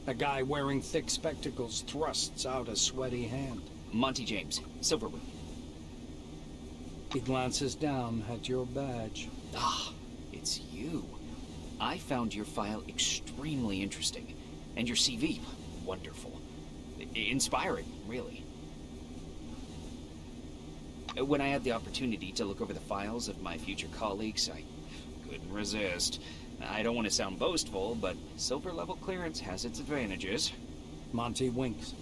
A guy wearing thick spectacles thrusts out a sweaty hand. Monty James, Silverwing. He glances down at your badge. Ah, it's you. I found your file extremely interesting, and your CV wonderful. Inspiring, really. When I had the opportunity to look over the files of my future colleagues, I couldn't resist. I don't want to sound boastful, but silver level clearance has its advantages. Monty winks.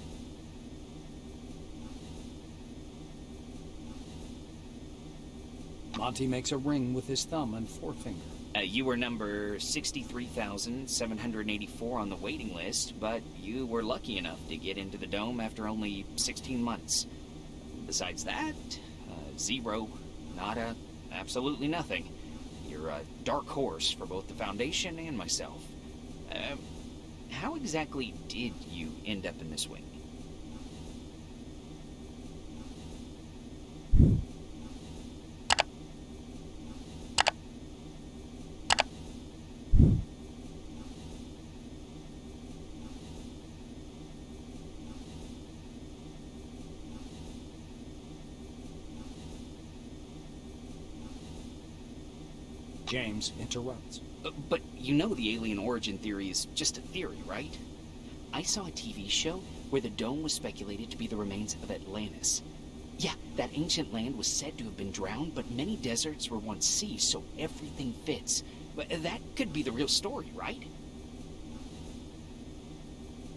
Monty makes a ring with his thumb and forefinger. You were number 63,784 on the waiting list, but you were lucky enough to get into the dome after only 16 months. Besides that, zero, nada, absolutely nothing. You're a dark horse for both the Foundation and myself. How exactly did you end up in this wing? James interrupts. But you know the alien origin theory is just a theory, right? I saw a TV show where the dome was speculated to be the remains of Atlantis. Yeah, that ancient land was said to have been drowned, but many deserts were once seas, so everything fits. That could be the real story, right?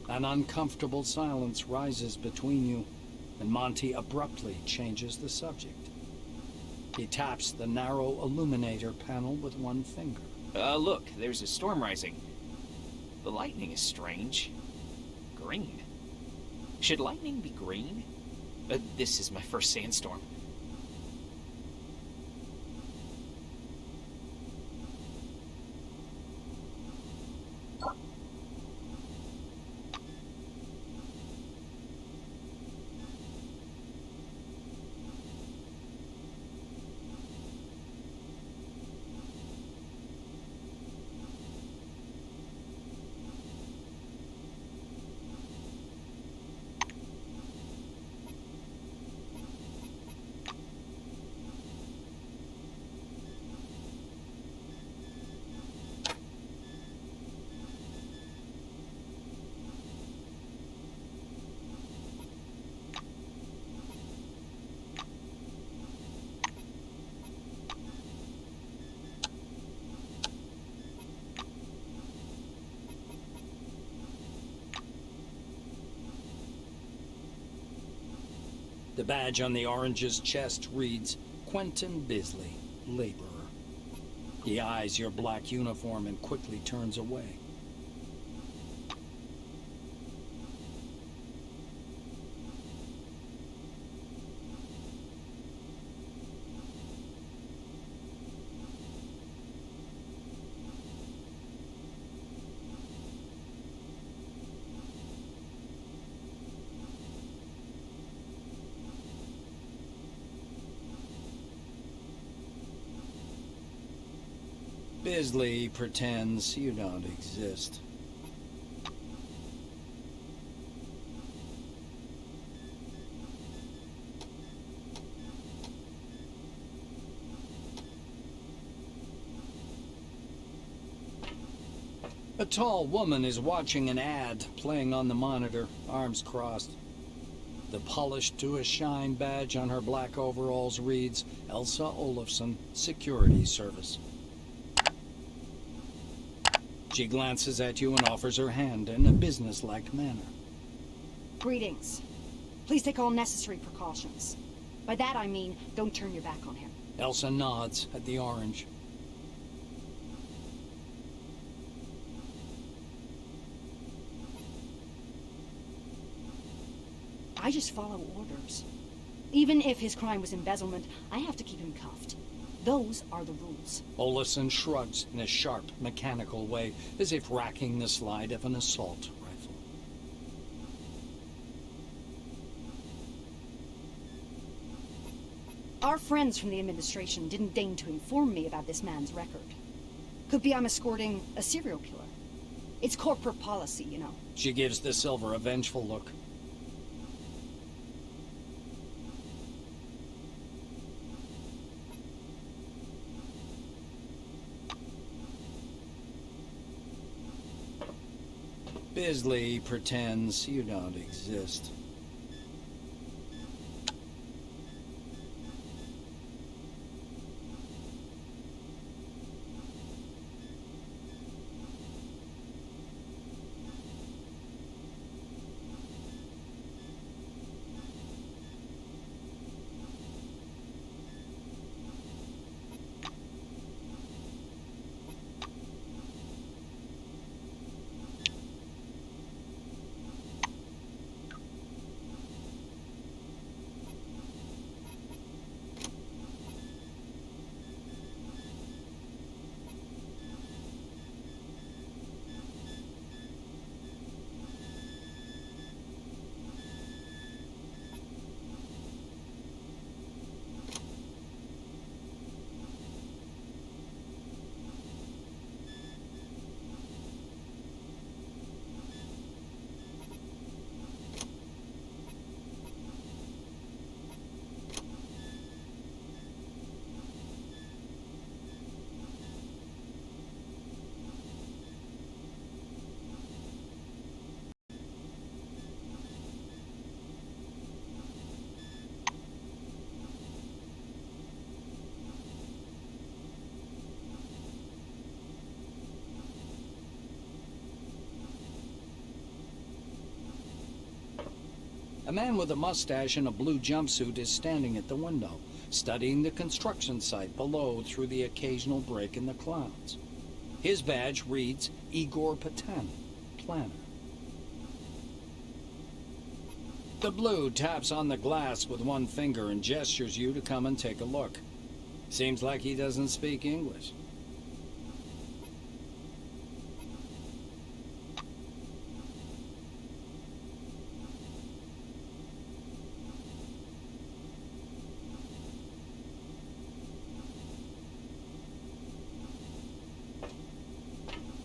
An uncomfortable silence rises between you, and Monty abruptly changes the subject. He taps the narrow illuminator panel with one finger. Look, there's a storm rising. The lightning is strange. Green. Should lightning be green? This is my first sandstorm. The badge on the orange's chest reads, Quentin Bisley, laborer. He eyes your black uniform and quickly turns away. Bisley pretends you don't exist. A tall woman is watching an ad playing on the monitor, arms crossed. The polished to a shine badge on her black overalls reads Elsa Olafson, Security Service. She glances at you and offers her hand in a businesslike manner. Greetings. Please take all necessary precautions. By that I mean, don't turn your back on him. Elsa nods at the orange. I just follow orders. Even if his crime was embezzlement, I have to keep him cuffed. Those are the rules. Olafson shrugs in a sharp, mechanical way, as if racking the slide of an assault rifle. Our friends from the administration didn't deign to inform me about this man's record. Could be I'm escorting a serial killer. It's corporate policy, you know. She gives the silver a vengeful look. Bisley pretends you don't exist. A man with a mustache and a blue jumpsuit is standing at the window, studying the construction site below through the occasional break in the clouds. His badge reads Igor Patan, Planner. The blue taps on the glass with one finger and gestures you to come and take a look. Seems like he doesn't speak English.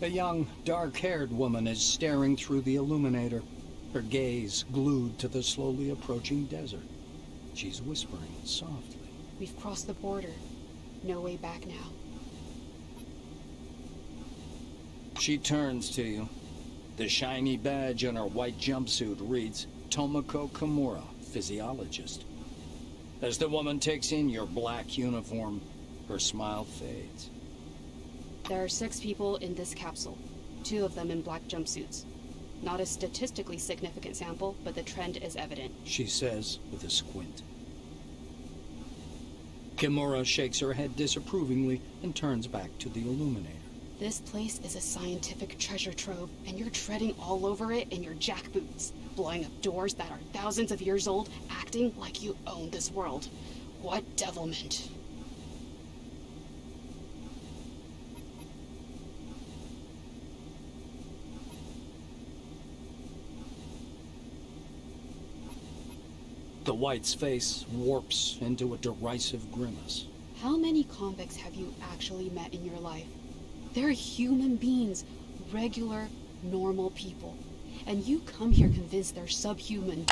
A young, dark-haired woman is staring through the illuminator, her gaze glued to the slowly approaching desert. She's whispering softly. We've crossed the border. No way back now. She turns to you. The shiny badge on her white jumpsuit reads Tomoko Kimura, Physiologist. As the woman takes in your black uniform, her smile fades. There are 6 people in this capsule, 2 of them in black jumpsuits. Not a statistically significant sample, but the trend is evident. She says with a squint. Kimura shakes her head disapprovingly and turns back to the illuminator. This place is a scientific treasure trove, and you're treading all over it in your jackboots, blowing up doors that are thousands of years old, acting like you own this world. What devilment. The white's face warps into a derisive grimace. How many convicts have you actually met in your life? They're human beings, regular, normal people. And you come here convinced they're subhuman,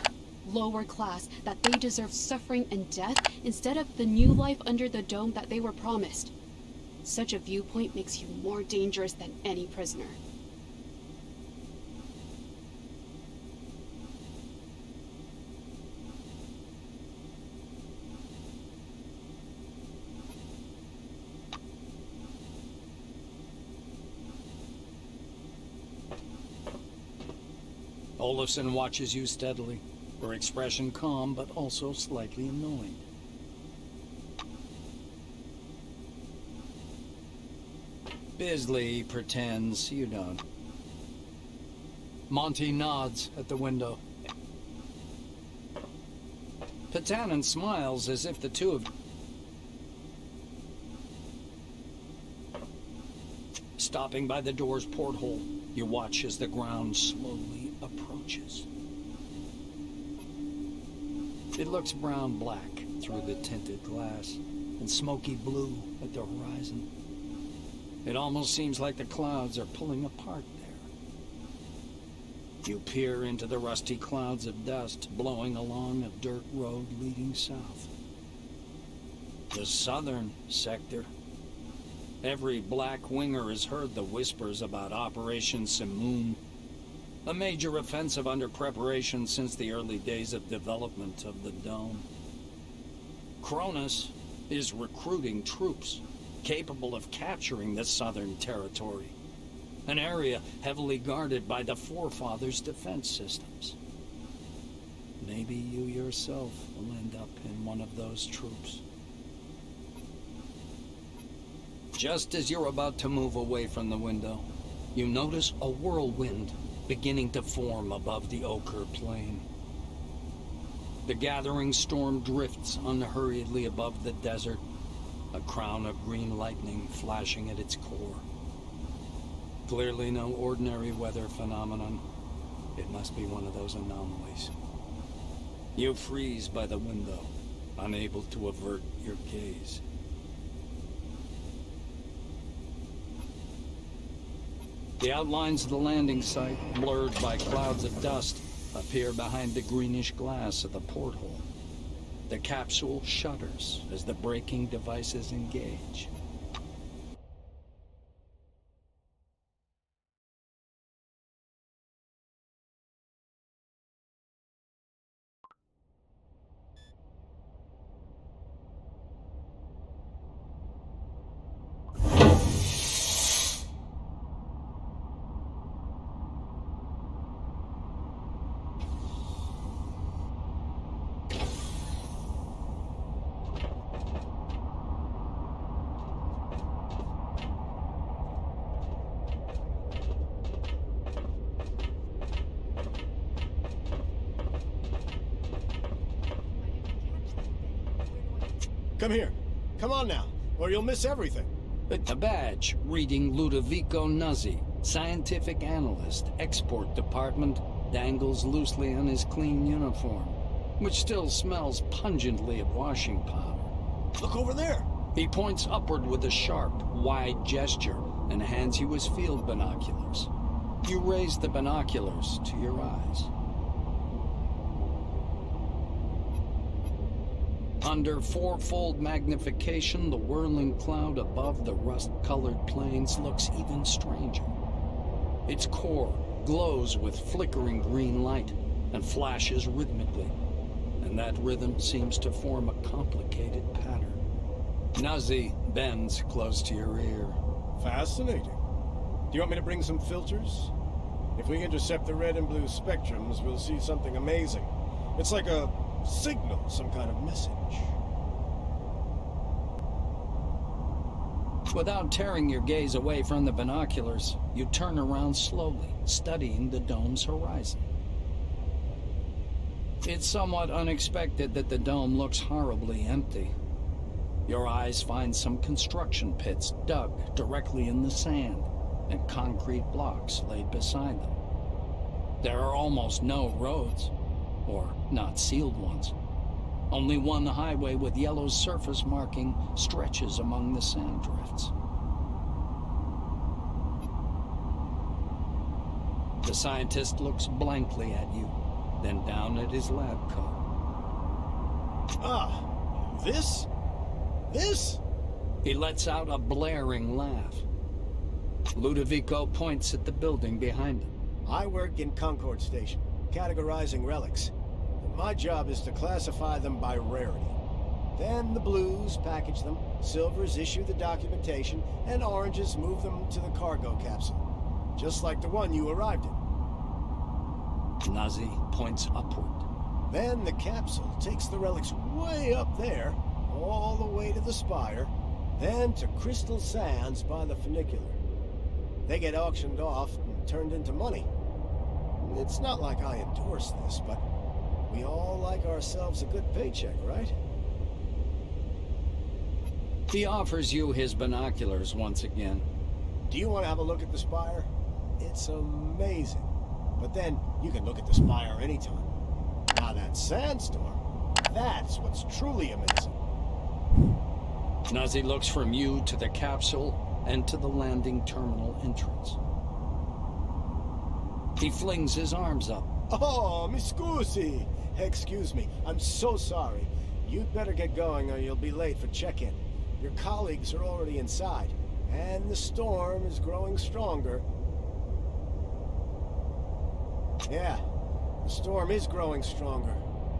lower class, that they deserve suffering and death instead of the new life under the dome that they were promised. Such a viewpoint makes you more dangerous than any prisoner. Olafson watches you steadily, her expression calm but also slightly annoyed. Bisley pretends you don't. Monty nods at the window. Patanin smiles as if the two of... Stopping by the door's porthole, you watch as the ground slowly approaches. It looks brown-black through the tinted glass and smoky blue at the horizon. It almost seems like the clouds are pulling apart there. You peer into the rusty clouds of dust blowing along a dirt road leading south. The southern sector. Every black winger has heard the whispers about Operation Simoon, a major offensive under preparation since the early days of development of the Dome. Cronus is recruiting troops capable of capturing the southern territory, an area heavily guarded by the Forefathers' defense systems. Maybe you yourself will end up in one of those troops. Just as you're about to move away from the window, you notice a whirlwind beginning to form above the ochre plain. The gathering storm drifts unhurriedly above the desert, a crown of green lightning flashing at its core. Clearly no ordinary weather phenomenon. It must be one of those anomalies. You freeze by the window, unable to avert your gaze. The outlines of the landing site, blurred by clouds of dust, appear behind the greenish glass of the porthole. The capsule shudders as the braking devices engage. Come here. Come on now, or you'll miss everything. A badge reading Ludovico Nuzzi, scientific analyst, export department, dangles loosely on his clean uniform, which still smells pungently of washing powder. Look over there. He points upward with a sharp, wide gesture and hands you his field binoculars. You raise the binoculars to your eyes. Under fourfold magnification, the whirling cloud above the rust-colored plains looks even stranger. Its core glows with flickering green light and flashes rhythmically, and that rhythm seems to form a complicated pattern. Nuzzi bends close to your ear. Fascinating. Do you want me to bring some filters? If we intercept the red and blue spectrums, we'll see something amazing. It's like a signal, some kind of message. Without tearing your gaze away from the binoculars, you turn around slowly, studying the dome's horizon. It's somewhat unexpected that the dome looks horribly empty. Your eyes find some construction pits dug directly in the sand, and concrete blocks laid beside them. There are almost no roads, or not sealed ones. Only one highway with yellow surface marking stretches among the sand drifts. The scientist looks blankly at you, then down at his lab coat. Ah, this? This? He lets out a blaring laugh. Ludovico points at the building behind him. I work in Concord Station, categorizing relics. My job is to classify them by rarity. Then the blues package them, silvers issue the documentation, and oranges move them to the cargo capsule. Just like the one you arrived in. Nazi points upward. Then the capsule takes the relics way up there, all the way to the spire, then to Crystal Sands by the funicular. They get auctioned off and turned into money. It's not like I endorse this, but we all like ourselves a good paycheck, right? He offers you his binoculars once again. Do you want to have a look at the spire? It's amazing. But then you can look at the spire anytime. Now that sandstorm, that's what's truly amazing. Nazi looks from you to the capsule and to the landing terminal entrance. He flings his arms up. Oh, mi scusi. Excuse me, I'm so sorry. You'd better get going or you'll be late for check-in. Your colleagues are already inside, and the storm is growing stronger. Yeah, the storm is growing stronger.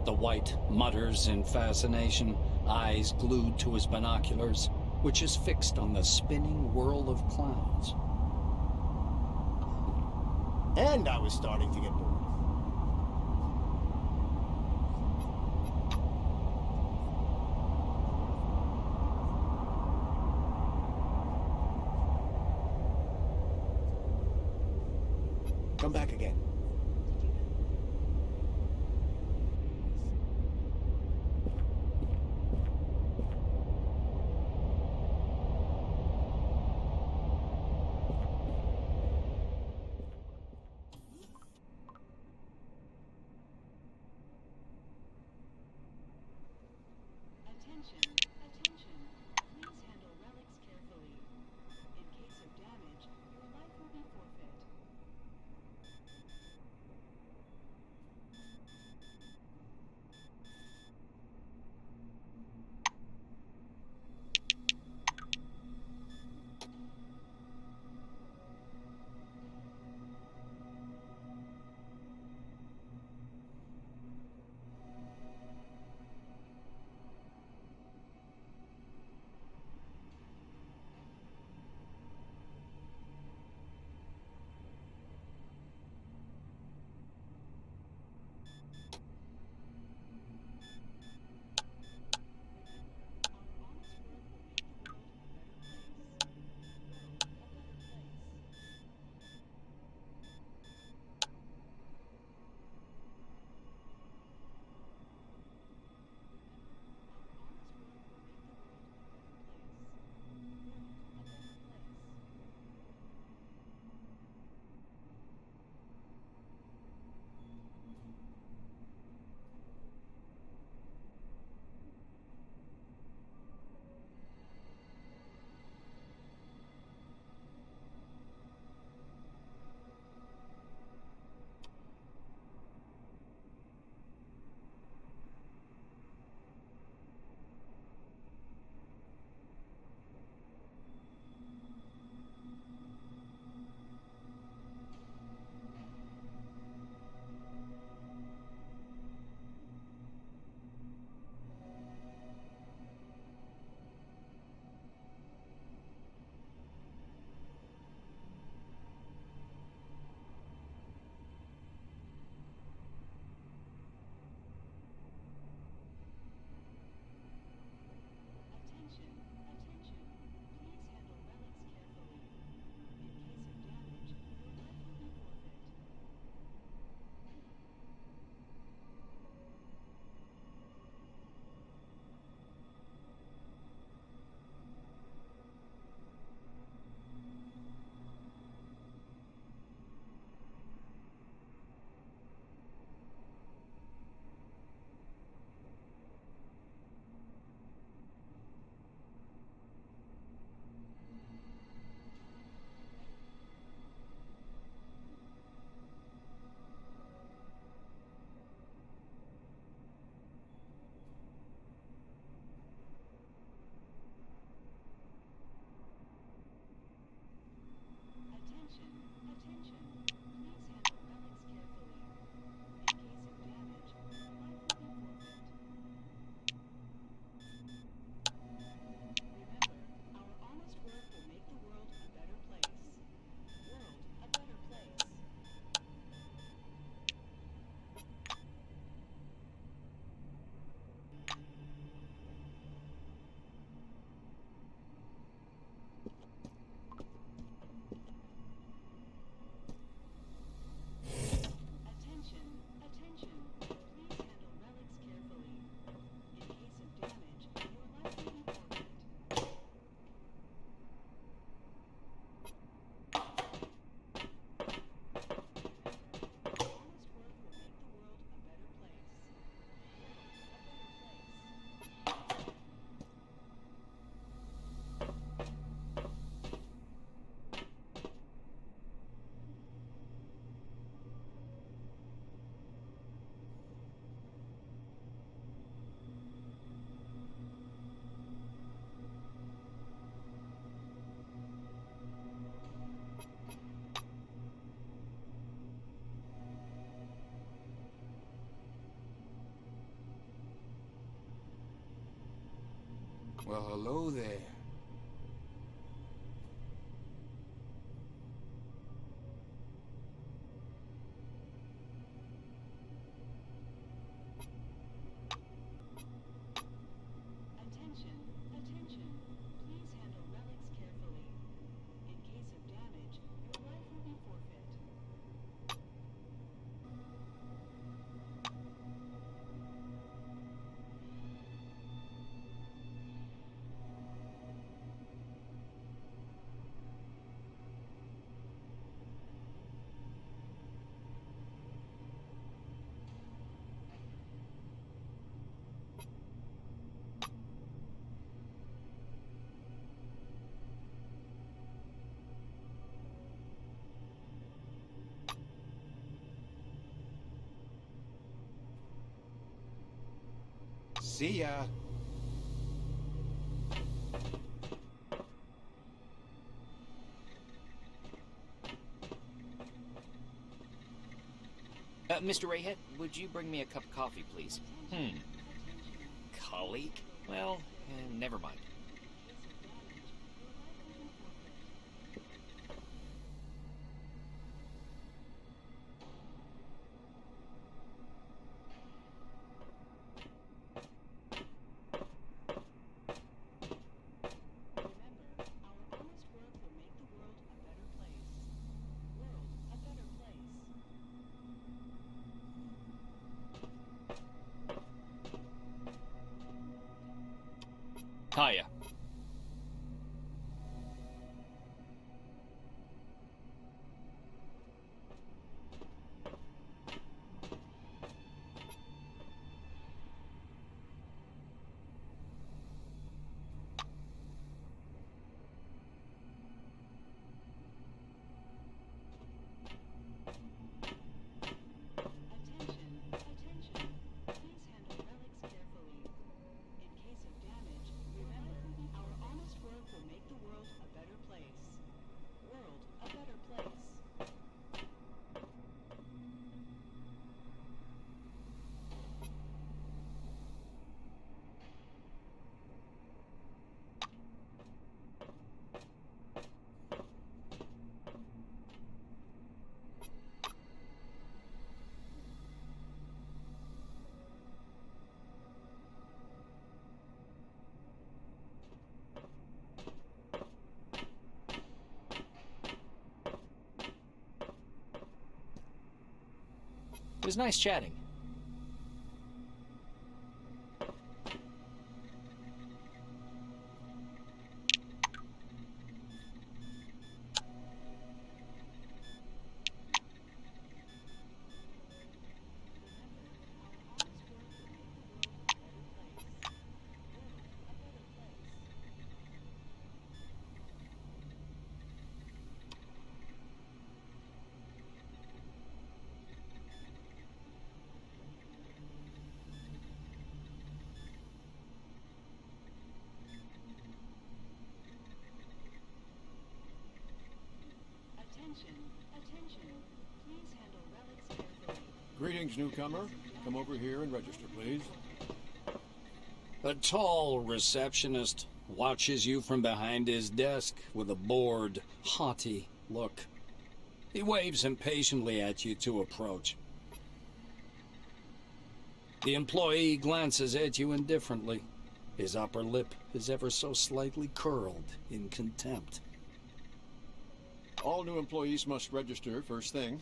The White mutters in fascination, eyes glued to his binoculars, which is fixed on the spinning whirl of clouds. And I was starting to get bored. Come back again. Attention, attention. Please handle relics carefully. In case of damage, your life will be forfeit. Well, hello there. Attention, attention. Please handle relics carefully. In case of damage, your life will be forfeit. See ya. Mr. Rayhead, would you bring me a cup of coffee, please? Colleague? Well, never mind. Remember, our honest work will make the world a better place. World a better place. Hiya. Attention, attention. Please handle relics carefully. In case of damage, remember, our honest work will make the world a better place. World a better place. It was nice chatting. Attention, attention. Please handle relics carefully. Greetings, newcomer. Come over here and register, please. A tall receptionist watches you from behind his desk with a bored, haughty look. He waves impatiently at you to approach. The employee glances at you indifferently. His upper lip is ever so slightly curled in contempt. All new employees must register first thing.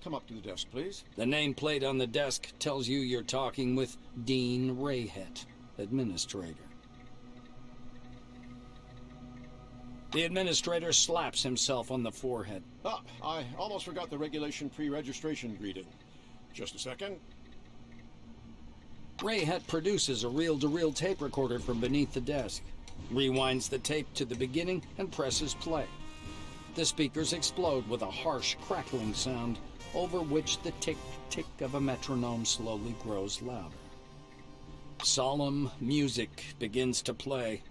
Come up to the desk, please. The nameplate on the desk tells you you're talking with Dean Rayhead, administrator. The administrator slaps himself on the forehead. Ah, I almost forgot the regulation pre-registration greeting. Just a second. Rayhead produces a reel-to-reel tape recorder from beneath the desk, rewinds the tape to the beginning, and presses play. The speakers explode with a harsh, crackling sound, over which the tick-tick of a metronome slowly grows louder. Solemn music begins to play,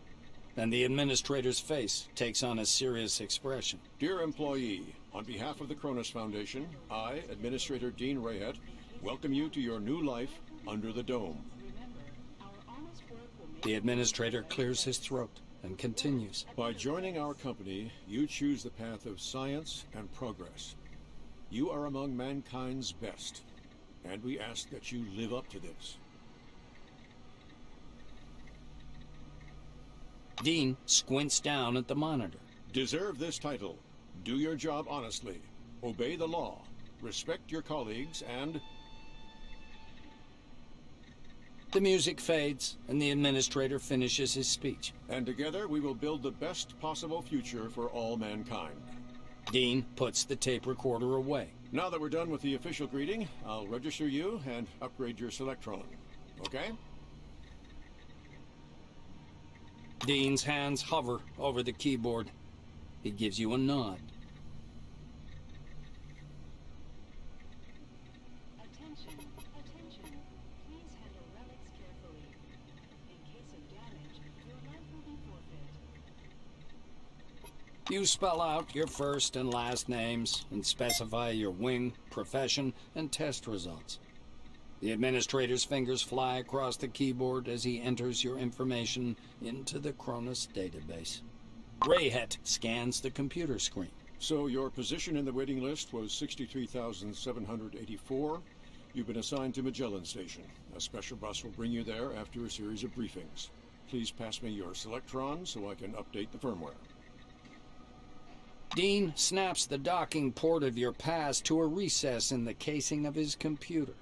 and the administrator's face takes on a serious expression. Dear employee, on behalf of the Cronus Foundation, I, Administrator Dean Rayhead, welcome you to your new life under the dome. Remember, our honest work will The administrator clears his throat and continues. By joining our company, you choose the path of science and progress. You are among mankind's best, and we ask that you live up to this. Dean squints down at the monitor. Deserve this title. Do your job honestly. Obey the law. Respect your colleagues, and... The music fades, and the administrator finishes his speech. And together we will build the best possible future for all mankind. Dean puts the tape recorder away. Now that we're done with the official greeting, I'll register you and upgrade your Selectron. Okay? Dean's hands hover over the keyboard. He gives you a nod. Attention, attention. Please handle relics carefully. In case of damage, your life will be forfeit. You spell out your first and last names and specify your wing, profession, and test results. The administrator's fingers fly across the keyboard as he enters your information into the Cronus database. Rayhet scans the computer screen. So your position in the waiting list was 63,784. You've been assigned to Magellan Station. A special bus will bring you there after a series of briefings. Please pass me your Selectron so I can update the firmware. Dean snaps the docking port of your pass to a recess in the casing of his computer.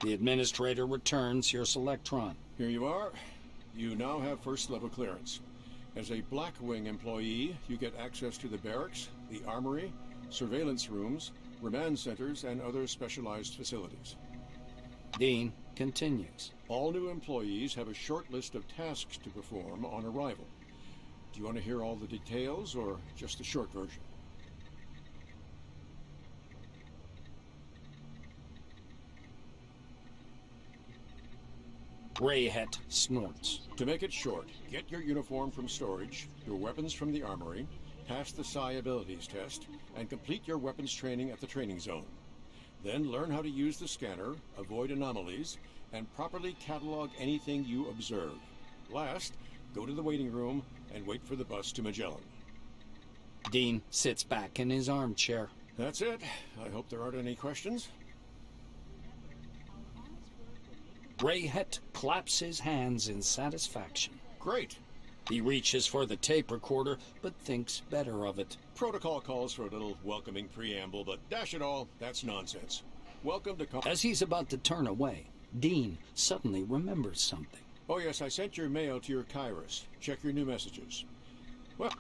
The administrator returns your Selectron. Here you are. You now have first-level clearance. As a Blackwing employee, you get access to the barracks, the armory, surveillance rooms, remand centers, and other specialized facilities. Dean continues. All new employees have a short list of tasks to perform on arrival. Do you want to hear all the details, or just the short version? Rayhet snorts. To make it short, get your uniform from storage, your weapons from the armory, pass the Psi abilities test, and complete your weapons training at the training zone. Then learn how to use the scanner, avoid anomalies, and properly catalog anything you observe. Last, go to the waiting room and wait for the bus to Magellan. Dean sits back in his armchair. That's it. I hope there aren't any questions. Rayhet claps his hands in satisfaction. Great. He reaches for the tape recorder, but thinks better of it. Protocol calls for a little welcoming preamble, but dash it all, that's nonsense. Welcome to... As he's about to turn away, Dean suddenly remembers something. Oh yes, I sent your mail to your Kairos. Check your new messages. Well...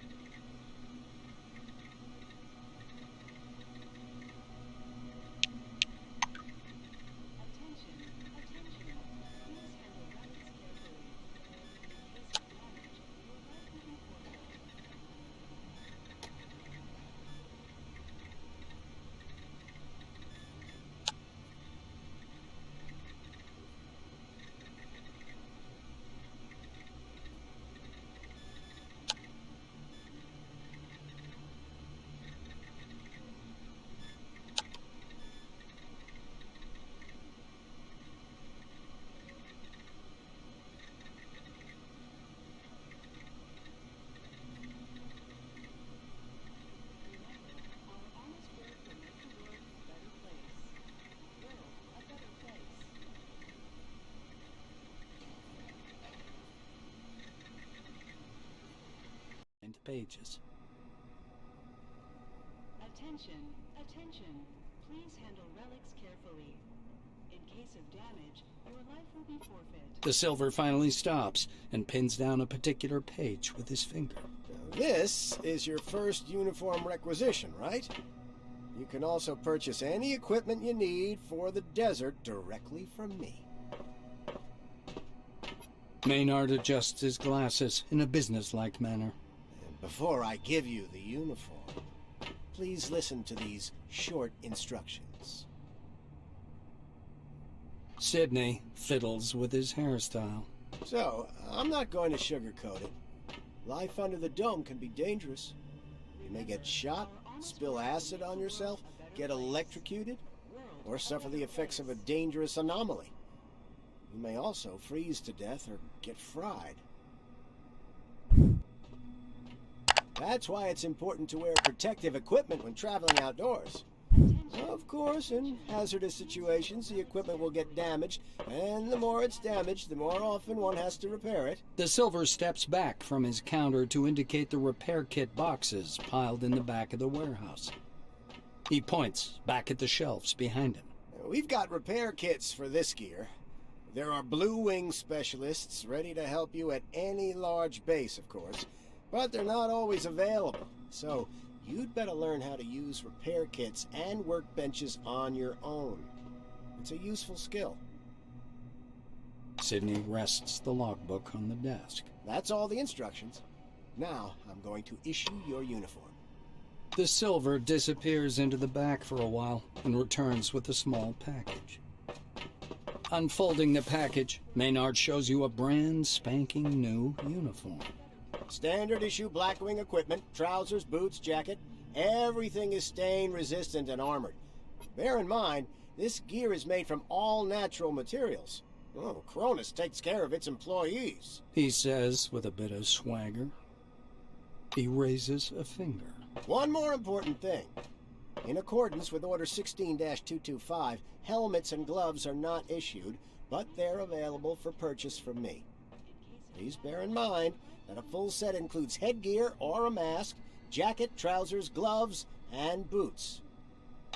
Pages. Attention, attention. Please handle relics carefully. In case of damage, your life will be forfeit. The Silver finally stops and pins down a particular page with his finger. Now, this is your first uniform requisition, right? You can also purchase any equipment you need for the desert directly from me. Maynard adjusts his glasses in a businesslike manner. Before I give you the uniform, please listen to these short instructions. Sidney fiddles with his hairstyle. So, I'm not going to sugarcoat it. Life under the dome can be dangerous. You may get shot, spill acid on yourself, get electrocuted, or suffer the effects of a dangerous anomaly. You may also freeze to death or get fried. That's why it's important to wear protective equipment when traveling outdoors. Of course, in hazardous situations, the equipment will get damaged, and the more it's damaged, the more often one has to repair it. The Silver steps back from his counter to indicate the repair kit boxes piled in the back of the warehouse. He points back at the shelves behind him. We've got repair kits for this gear. There are Blue Wing specialists ready to help you at any large base, of course, but they're not always available, so you'd better learn how to use repair kits and workbenches on your own. It's a useful skill. Sidney rests the logbook on the desk. That's all the instructions. Now, I'm going to issue your uniform. The Silver disappears into the back for a while and returns with a small package. Unfolding the package, Maynard shows you a brand spanking new uniform. Standard issue Blackwing equipment, trousers, boots, jacket. Everything is stain resistant and armored. Bear in mind, this gear is made from all natural materials. Oh, Cronus takes care of its employees. He says with a bit of swagger. He raises a finger. One more important thing. In accordance with Order 16-225, helmets and gloves are not issued, but they're available for purchase from me. Please bear in mind that a full set includes headgear or a mask, jacket, trousers, gloves, and boots.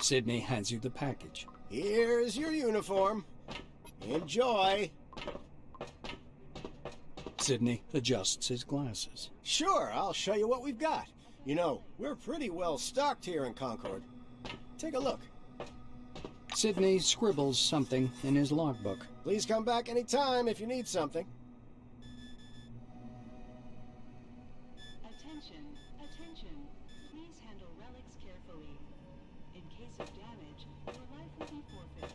Sidney hands you the package. Here's your uniform. Enjoy. Sidney adjusts his glasses. Sure, I'll show you what we've got. You know, we're pretty well stocked here in Concord. Take a look. Sidney scribbles something in his logbook. Please come back anytime if you need something. Attention, attention. Please handle relics carefully. In case of damage, your life will be forfeit.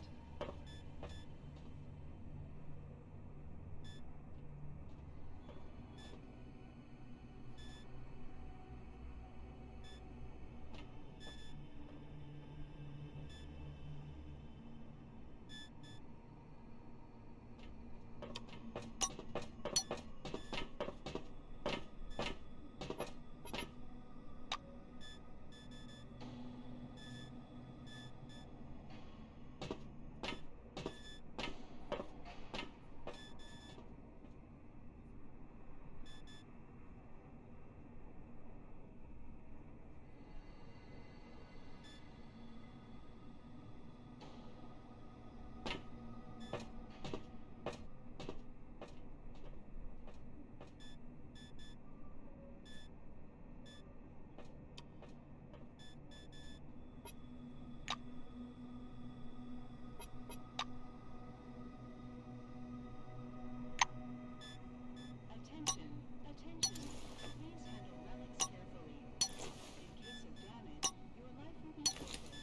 Attention, attention. Please handle relics carefully. In case of damage, your life will be forfeit.